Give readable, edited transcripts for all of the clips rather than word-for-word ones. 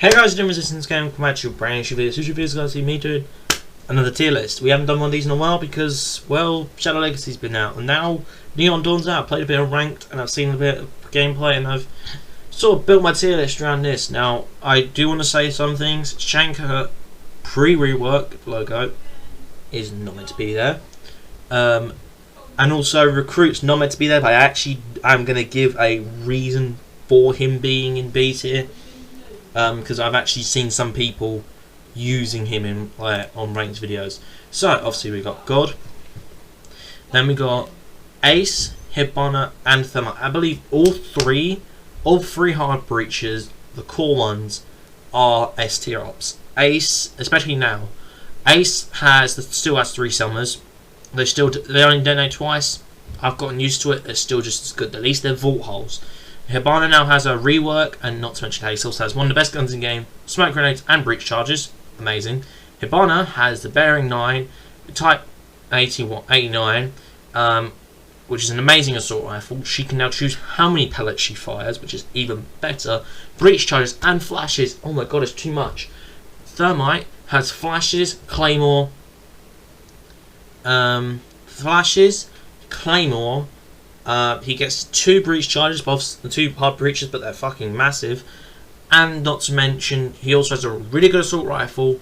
Hey guys, doing resistance game, come back to your brand new video. Sushi videos, guys, see me doing another tier list. We haven't done one of these in a while because, well, Shadow Legacy's been out, and now Neon Dawn's out. I played a bit of ranked, and I've seen a bit of gameplay, and I've sort of built my tier list around this. Now, I do want to say some things. Shanker pre-rework logo is not meant to be there. And also, Recruit's not meant to be there, but I'm going to give a reason for him being in B tier. Because I've actually seen some people using him in on ranked videos. So obviously we got God, then we got Ace, Hibana, and Thermite. I believe all three hard breaches, the core ones, are S tier ops. Ace, especially now, Ace still has 3 summers. They only donate twice. I've gotten used to it. They're still just as good. At least they're vault holes. Hibana now has a rework, and not to mention Ace also has one of the best guns in the game, smoke grenades and breach charges. Amazing. Hibana has the bearing 9, type 89, which is an amazing assault rifle. She can now choose how many pellets she fires, which is even better. Breach charges and flashes. Oh my god, it's too much. Thermite has flashes, claymore, he gets 2 breach charges, both the 2 hard breaches, but they're fucking massive. And not to mention, he also has a really good assault rifle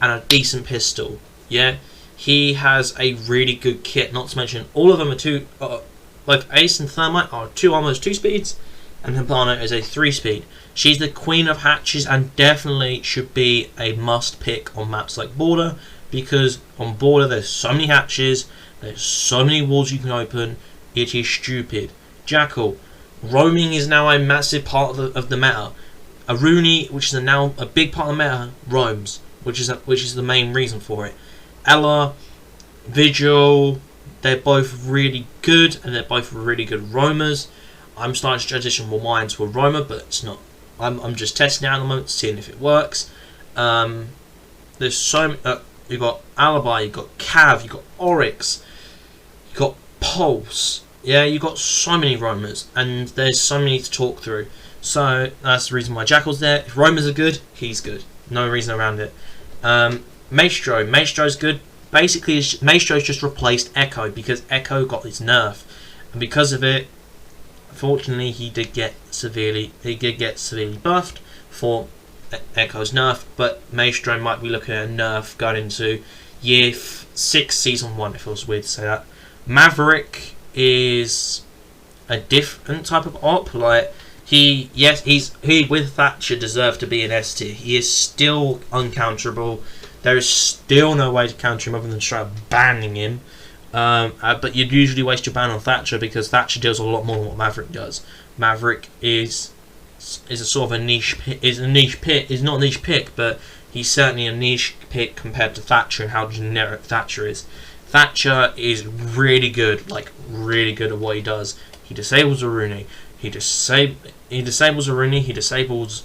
and a decent pistol. Yeah, he has a really good kit. Not to mention, all of them are 2. Like Ace and Thermite are almost 2 speeds, and Hibana is a 3 speed. She's the queen of hatches and definitely should be a must pick on maps like Border, because on Border there's so many hatches, there's so many walls you can open. It is stupid. Jackal. Roaming is now a massive part of the meta. Aruni, which is now a big part of the meta, roams, which is the main reason for it. Ella, Vigil, they're both really good, and they're both really good roamers. I'm starting to transition more mine to a roamer, but it's not. I'm just testing it out at the moment, seeing if it works. There's so you got Alibi, you got Cav, you got Oryx, you got Pulse. Yeah, you got so many roamers, and there's so many to talk through. So that's the reason why Jackal's there. If roamers are good, he's good. No reason around it. Maestro's good. Basically, Maestro's just replaced Echo because Echo got his nerf, and because of it, unfortunately, he did get severely buffed for Echo's nerf. But Maestro might be looking at a nerf going into year 6, season 1. It feels weird to say that. Maverick is a different type of op. Like he with Thatcher deserved to be an S tier. He is still uncounterable. There is still no way to counter him other than straight up banning him. But you'd usually waste your ban on Thatcher because Thatcher deals a lot more than what Maverick does. Maverick is a sort of a niche is not a niche pick, but he's certainly a niche pick compared to Thatcher and how generic Thatcher is. Thatcher is really good, really good at what he does. He disables Aruni. He disables Aruni. He disables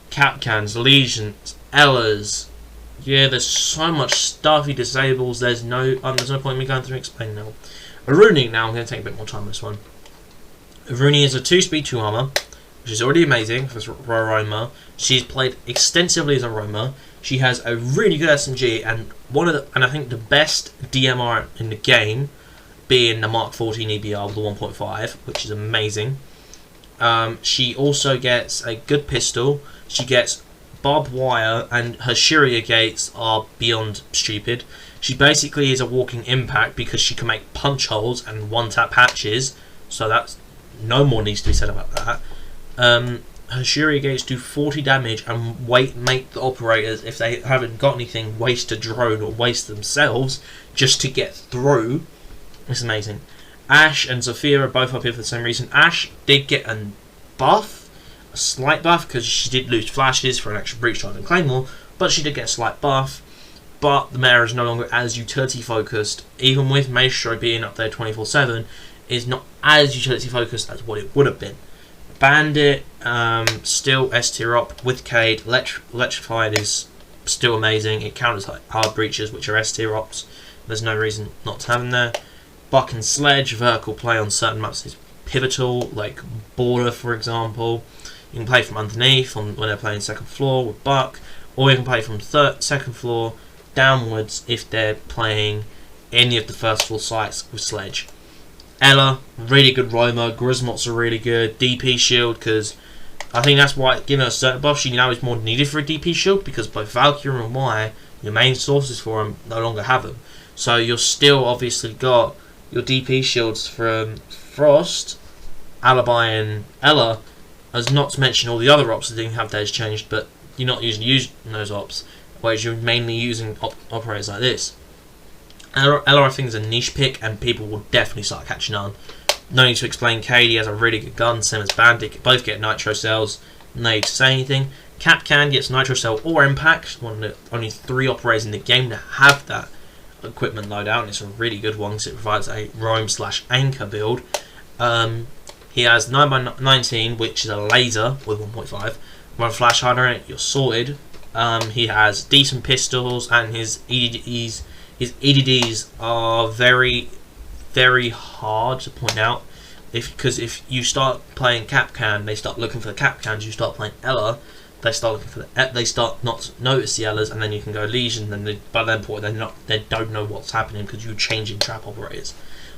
Capcans, Legions, Ellas. Yeah, there's so much stuff he disables. There's no point in me going through and explaining now. Aruni, now I'm going to take a bit more time on this one. Aruni is a 2-speed 2 armor, which is already amazing for a roamer. She's played extensively as a roamer. She has a really good SMG and I think the best DMR in the game, being the Mark 14 EBR with the 1.5, which is amazing. She also gets a good pistol. She gets barbed wire, and her Shiria gates are beyond stupid. She basically is a walking impact because she can make punch holes and one-tap hatches. So that's no more needs to be said about that. Her Shiria gates do 40 damage and make the operators, if they haven't got anything, waste a drone or waste themselves just to get through. It's amazing. Ash and Sophia are both up here for the same reason. Ash did get a buff, a slight buff, because she did lose flashes for an extra breach charge and claymore, but she did get a slight buff. But the meta is no longer as utility focused, even with Maestro being up there 24/7, is not as utility focused as what it would have been. Bandit, still S tier up with Cade. Electrified is still amazing. It counters hard breaches, which are S tier ops. There's no reason not to have them there. Buck and Sledge, vertical play on certain maps is pivotal, like Border, for example. You can play from underneath when they're playing second floor with Buck, or you can play from second floor downwards if they're playing any of the first floor sites with Sledge. Ella, really good roamer. Grismot's are really good. DP shield, because I think that's why, given her a certain buff, she now is more needed for a DP shield, because both Valkyrie and Y, your main sources for them, no longer have them. So you're still obviously got your DP shields from Frost, Alibi and Ella, as not to mention all the other ops that didn't have theirs changed, but you're not usually using those ops, whereas you're mainly using operators like this. Ella, I think, is a niche pick, and people will definitely start catching on. No need to explain. Katie has a really good gun, same as Bandit. Both get nitro cells. No need to say anything. Capcan gets nitro cell or impact. One of the only 3 operators in the game to have that equipment loadout, and it's a really good one because it provides a roam/anchor build. He has 9x19, which is a laser with 1.5. Run flash hider in it, you're sorted. He has decent pistols, and his EDDs are very, very hard to point out. Because if you start playing Capcan, they start looking for the Capcans. You start playing Ella, they start looking for they start not to notice the Ellas, and then you can go Legion. And by that point, they don't know what's happening because you're changing trap operators.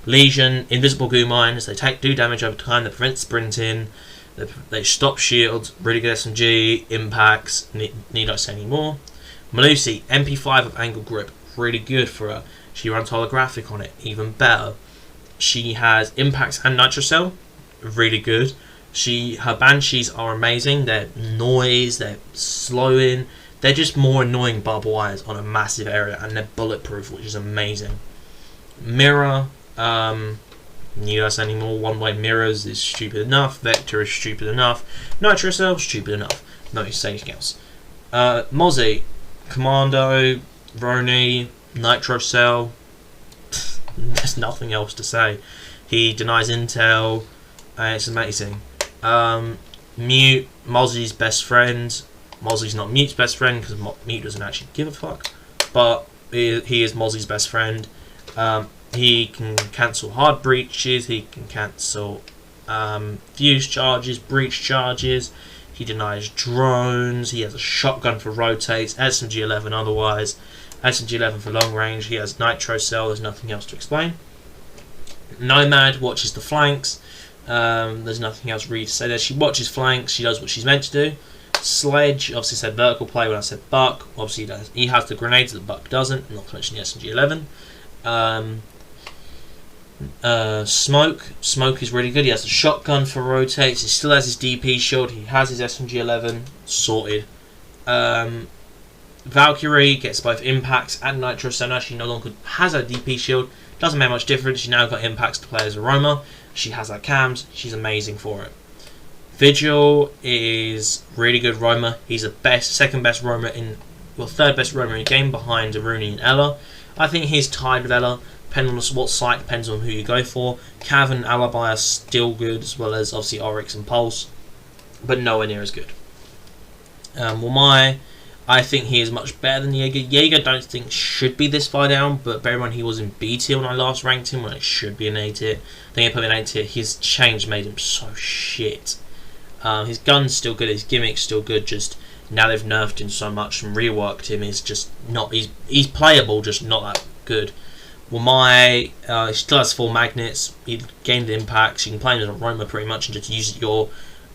Legion, invisible goo mines. They do damage over time. They prevent sprinting. They stop shields. Really good SMG impacts. Need I say any more? Melusi, MP5 of angle grip. Really good for her. She runs holographic on it, even better. She has impacts and nitro cell, really good. Her banshees are amazing. They're noise, they're slowing, they're just more annoying barbed wires on a massive area, and they're bulletproof, which is amazing. Mirror, need us anymore. One-way mirrors is stupid enough. Vector is stupid enough. Nitro cell, stupid enough. No need to say anything else. Mozzie, Commando, Roni, nitro cell. There's nothing else to say. He denies intel. It's amazing. Mute, Mozzie's best friend. Mozzie's not Mute's best friend because Mute doesn't actually give a fuck. But he is Mozzie's best friend. He can cancel hard breaches. He can cancel fuse charges, breach charges. He denies drones. He has a shotgun for rotates. SMG-11 otherwise. SMG-11 for long range. He has nitro cell. There's nothing else to explain. Nomad watches the flanks. There's nothing else really to say there. She watches flanks. She does what she's meant to do. Sledge, obviously said vertical play when I said Buck. Obviously he has the grenades that Buck doesn't. Not to mention the SMG-11. Smoke is really good. He has a shotgun for rotates. He still has his DP shield. He has his SMG-11 sorted. Valkyrie gets both impacts and nitro cell. Now she no longer has a DP shield. Doesn't make much difference. She now got impacts to play as a roamer. She has her cams. She's amazing for it. Vigil is really good roamer. He's the second best roamer third best roamer in the game behind Rooney and Ella. I think he's tied with Ella. Depending on what site, depends on who you go for. Cav and Alibi are still good, as well as obviously Oryx and Pulse, but nowhere near as good. I think he is much better than Jaeger. Jaeger don't think should be this far down, but bear in mind he was in B tier when I last ranked him, when it should be in A tier. I think he put him in A tier. His change made him so shit. His gun's still good, his gimmick's still good, just now they've nerfed him so much and reworked him, he's just not, he's playable, just not that good. He still has 4 magnets, he gained the impacts, you can play him as a roamer pretty much and just use your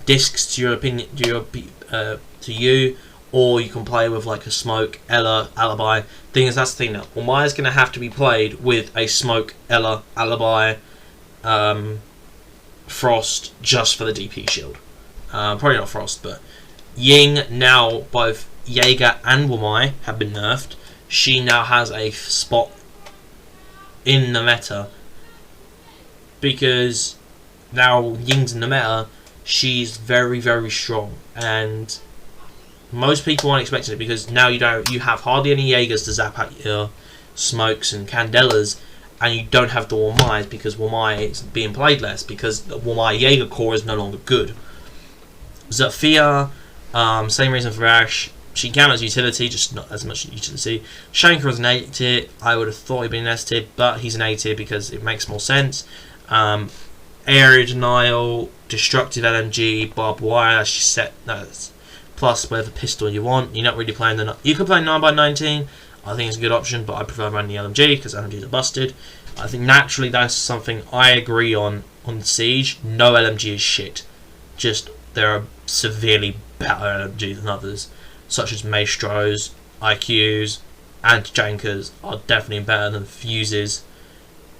discs to your opinion, to you, or you can play with like a Smoke, Ella, Alibi. Thing is, that's the thing now. Maya's going to have to be played with a Smoke, Ella, Alibi, Frost, just for the DP shield. Probably not Frost, but Ying, now both Jaeger and Wamai have been nerfed. She now has a spot in the meta because now Ying's in the meta. She's very, very strong, and most people aren't expecting it because now you have hardly any Jaegers to zap at your Smokes and Candelas, and you don't have the Wamai because Wamai is being played less because the Wamai Jaeger core is no longer good. Sophia, same reason for Ash. She counters utility, just not as much utility. Shanker is an A tier. I would have thought he'd been an S tier, but he's an A tier because it makes more sense. area denial, destructive LMG, barbed wire. That's your set. That's plus whatever pistol you want. You're not really playing the. You could play 9x19. I think it's a good option, but I prefer running the LMG because LMGs are busted. I think naturally that's something I agree on Siege. No LMG is shit. Just there are severely better LMGs than others, such as Maestros, IQs, anti-jankers are definitely better than fuses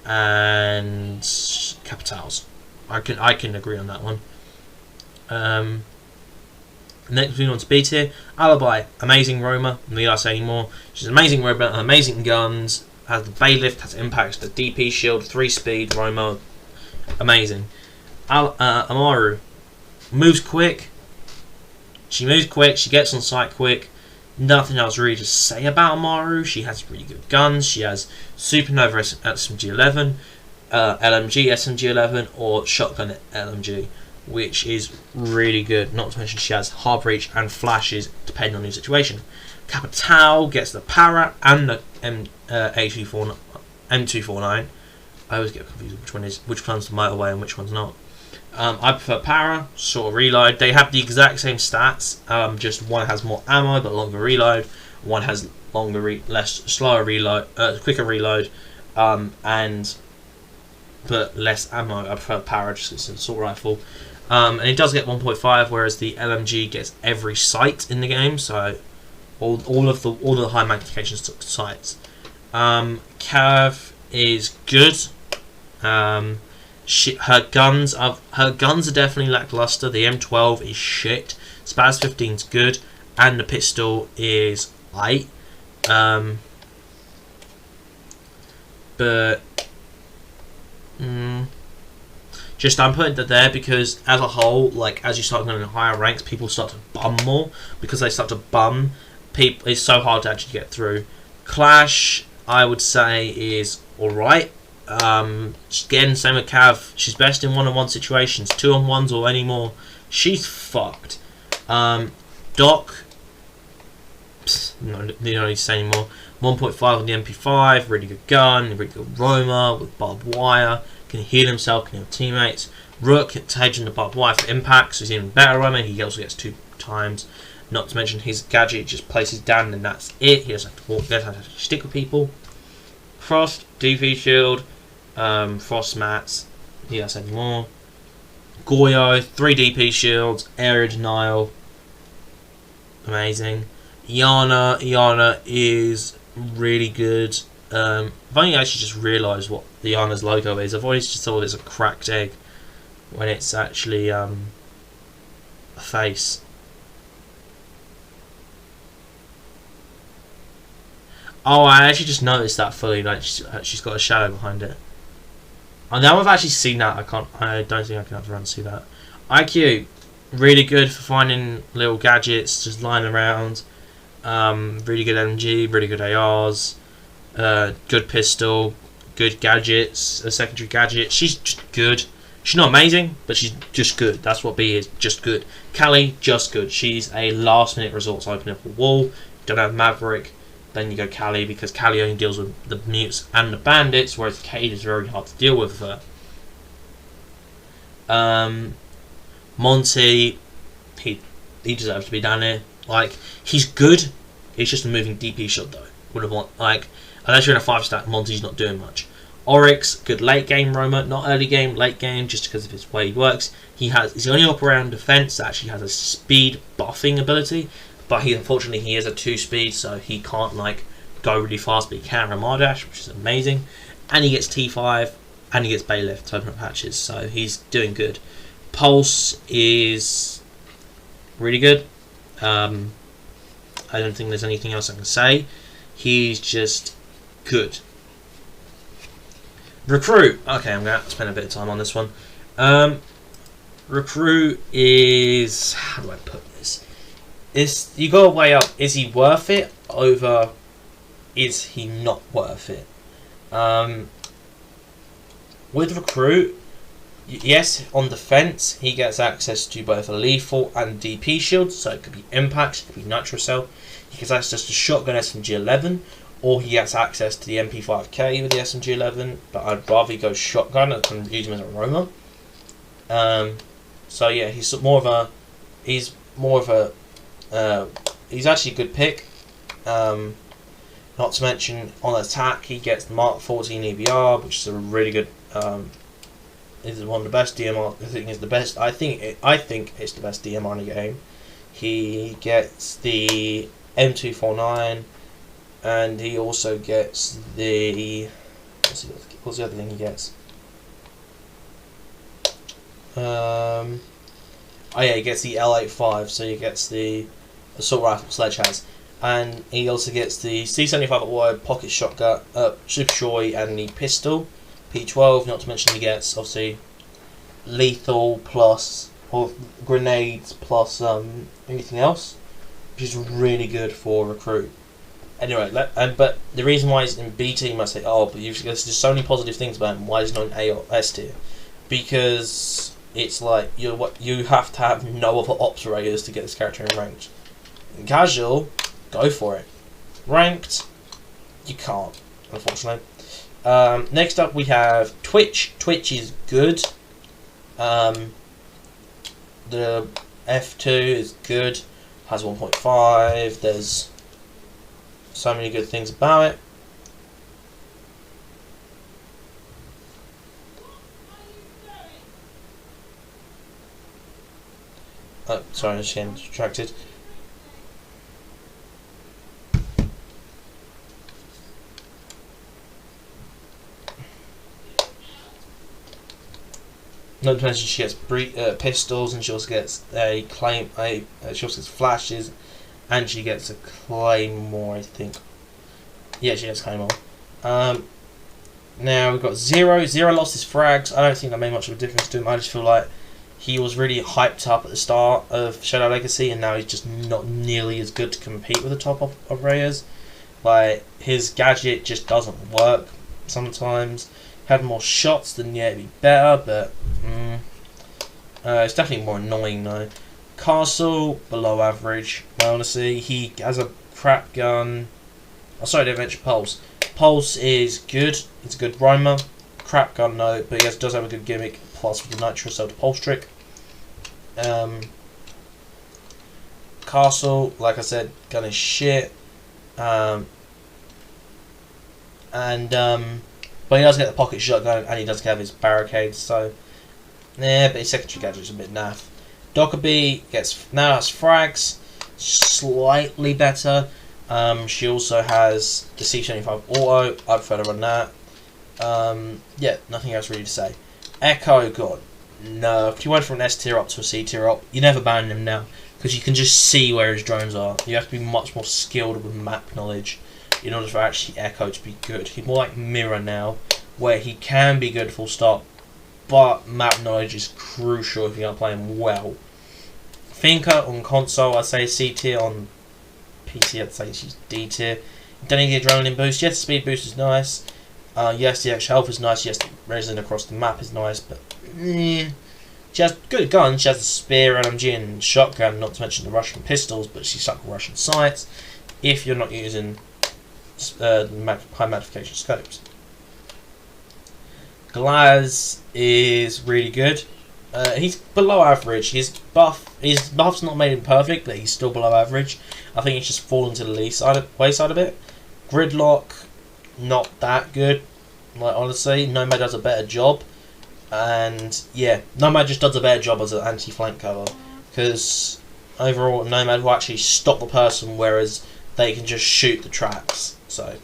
and capitals. I can agree on that one. Next, moving on to B tier. Alibi, amazing Roma. Need I say anymore? She's an amazing Roma, amazing guns. Has the bailiff, has impacts, the DP shield, 3 speed Roma, amazing. Amaru moves quick. She moves quick. She gets on site quick. Nothing else really to say about Amaru. She has really good guns. She has Supernova SMG11, LMG SMG11, or Shotgun LMG, which is really good. Not to mention she has hard reach and flashes depending on your situation. Capital gets the Para and the M249. I always get confused which one's the motorway and which one's not. I prefer Para, sort of reload. They have the exact same stats, just one has more ammo but longer reload. One has slower reload, quicker reload, but less ammo. I prefer Para just because it's an assault rifle. And it does get 1.5, whereas the LMG gets every sight in the game, so all the high magnification sights. Cav is good. Her guns are definitely lackluster. The M12 is shit. Spaz 15 is good, and the pistol is light. But just I'm putting that there because as a whole, like as you start going in higher ranks, people start to bum more because they start to bum. People, it's so hard to actually get through. Clash, I would say, is alright. Again, same with Cav. She's best in one-on-one situations. 2-on-1s or any more, she's fucked. Doc, no need to say anymore. 1.5 on the MP5, really good gun, really good Roma with barbed wire. Can heal himself, can heal teammates. Rook hedging the barbed wire for impact, so he's even better Roma. He also gets 2 times. Not to mention his gadget just places down and that's it. He doesn't have to walk, he doesn't have to stick with people. Frost, DV shield, Frost mats, he has any more. Goyo, 3 DP shields, area denial, amazing. Iana is really good. I've only actually just realised what the Iana's logo is. I've always just thought it's a cracked egg when it's actually a face. Oh, I actually just noticed that fully. Like she's got a shadow behind it. And now I've actually seen that. I don't think I can have to run and see that. IQ, really good for finding little gadgets, just lying around. Really good MG, really good ARs, good pistol, good gadgets, a secondary gadget. She's just good. She's not amazing, but she's just good. That's what B is, just good. Callie, just good. She's a last-minute resource opener for wall. Don't have Maverick. Then you go Callie, because Callie only deals with the mutes and the bandits, whereas Cade is very hard to deal with her. Monty, he deserves to be down here. Like, he's good. He's just a moving DP shot though. Would have want unless you're in a 5-stack, Monty's not doing much. Oryx, good late game Roma, not early game, late game, just because of his way he works. He's the only operator on defense that actually has a speed buffing ability. But unfortunately he is a 2-speed, so he can't like go really fast, but he can Ramardash, which is amazing. And he gets T5, and he gets Bailiff to open up patches, so he's doing good. Pulse is really good. I don't think there's anything else I can say. He's just good. Recruit. Okay, I'm going to spend a bit of time on this one. Recruit is... how do I put this? You got to weigh up, is he worth it over is he not worth it? With Recruit, yes, on defense he gets access to both a lethal and DP shield, so it could be impact, it could be nitro cell. He gets access to shotgun SMG11, or he gets access to the MP5K with the SMG11, but I'd rather go shotgun and use him as a roamer. So yeah, he's more of a he's actually a good pick. Not to mention on attack, he gets the Mark 14 EBR, which is a really good. Is one of the best DMR. I think is the best. I think it's the best DMR in the game. He gets the M249, and he also gets the. What's the other thing he gets? Oh yeah, he gets the L85, so he gets the assault rifle Sledge has, and he also gets the C75 auto, pocket shotgun, super short, and the pistol P12. Not to mention he gets obviously lethal plus or grenades plus anything else, which is really good for a recruit. Anyway, but the reason why he's in B team, I say, oh, but there's so many positive things about him. Why he's not in A or S tier? Because it's like you have to have no other operators to get this character in ranked. In casual, go for it. Ranked, you can't, unfortunately. Next up we have Twitch. Twitch is good. The F2 is good. Has 1.5. There's so many good things about it. Oh, sorry, I just getting distracted. Not to mention she gets pistols, and she also gets she also gets flashes, and she gets a claymore, I think. Yeah, she gets claymore. Now we've got Zero. Zero lost his frags. I don't think that made much of a difference to him. I just feel like he was really hyped up at the start of Shadow Legacy, and now he's just not nearly as good to compete with the top operators. Like, his gadget just doesn't work sometimes. Had more shots, then yeah, it'd be better, but it's definitely more annoying though. Castle, below average. Honestly, he has a crap gun. Oh, sorry, I didn't mention Pulse. Pulse is good. It's a good rhymer. Crap gun though, but he does have a good gimmick. Plus with the Nitro Cell to Pulse trick. Castle, like I said, gun is shit. But he does get the pocket shotgun, and he does have his barricades, so yeah, but his secondary gadget's a bit naff. Dockerby now has frags, slightly better. She also has the C75 auto. I prefer to run that. Yeah, nothing else really to say. Echo got nerfed. He went from an S tier up to a C tier up. You never ban him now because you can just see where his drones are. You have to be much more skilled with map knowledge in order for actually Echo to be good. He's more like Mirror now, where he can be good full stop, but map knowledge is crucial if you're going to play him well. Finka on console, I'd say C tier. On PC, I'd say she's D tier. Don't need the adrenaline boost. Yes, the speed boost is nice. Yes, the extra health is nice. Yes, the resin across the map is nice, but she has good guns. She has the spear, LMG, and shotgun. Not to mention the Russian pistols, but she's stuck with Russian sights. If you're not using high magnification scopes. Galaz is really good. He's below average. His buff's not made him perfect, but he's still below average. I think he's just fallen to the wayside a bit. Gridlock, not that good. Like, honestly, Nomad does a better job, and yeah, Nomad just does a better job as an anti-flank cover, because overall Nomad will actually stop the person, whereas they can just shoot the tracks. So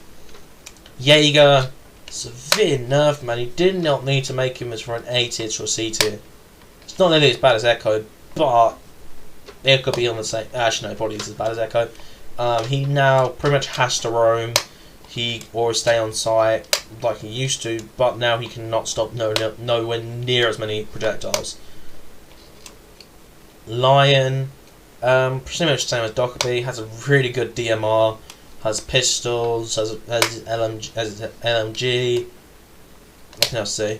Jaeger, severe nerf, man. You did not need to make him as for an A tier to a C tier. It's not nearly as bad as Echo, but it could be on the same. Actually, no, probably is as bad as Echo. He now pretty much has to roam. He or stay on site like he used to, but now he cannot stop nowhere near as many projectiles. Lion, pretty much the same as Dockerby. Has a really good DMR. Has pistols. Has LMG. What can I say?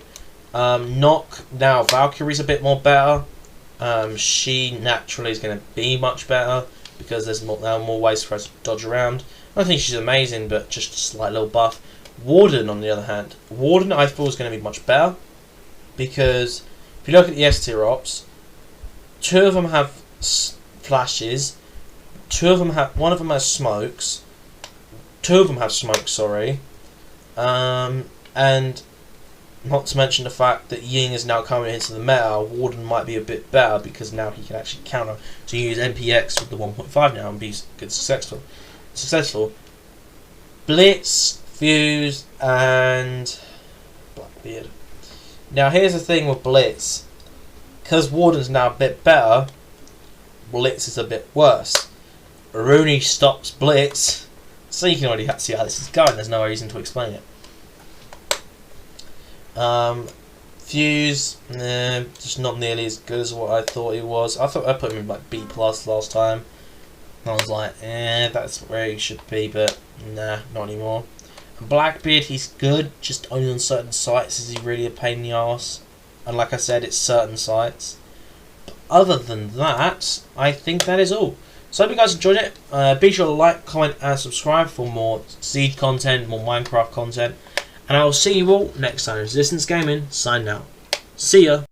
Knock. Now Valkyrie's a bit more better. She naturally is going to be much better because there's now more ways for her to dodge around. I don't think she's amazing, but just a slight little buff. Warden, on the other hand, Warden I thought was going to be much better because If you look at the S tier ops, 2 of them have flashes, 2 of them have, 1 of them has smokes, 2 of them have smokes, sorry, and not to mention the fact that Ying is now coming into the meta. Warden might be a bit better because now he can actually counter to use MPX with the 1.5 now and be good successful. Blitz, Fuse, and Blackbeard. Now here's the thing with Blitz. Because Warden's now a bit better, Blitz is a bit worse. Rooney stops Blitz, so you can already see how this is going. There's no reason to explain it. Fuse, just not nearly as good as what I thought he was. I thought I put him in like B+ last time. I was like, that's where he should be, but nah, not anymore. And Blackbeard, he's good, just only on certain sites is he really a pain in the arse. And like I said, it's certain sites. But other than that, I think that is all. So I hope you guys enjoyed it. Be sure to like, comment, and subscribe for more Siege content, more Minecraft content. And I will see you all next time. Resistance Gaming, signing out. See ya.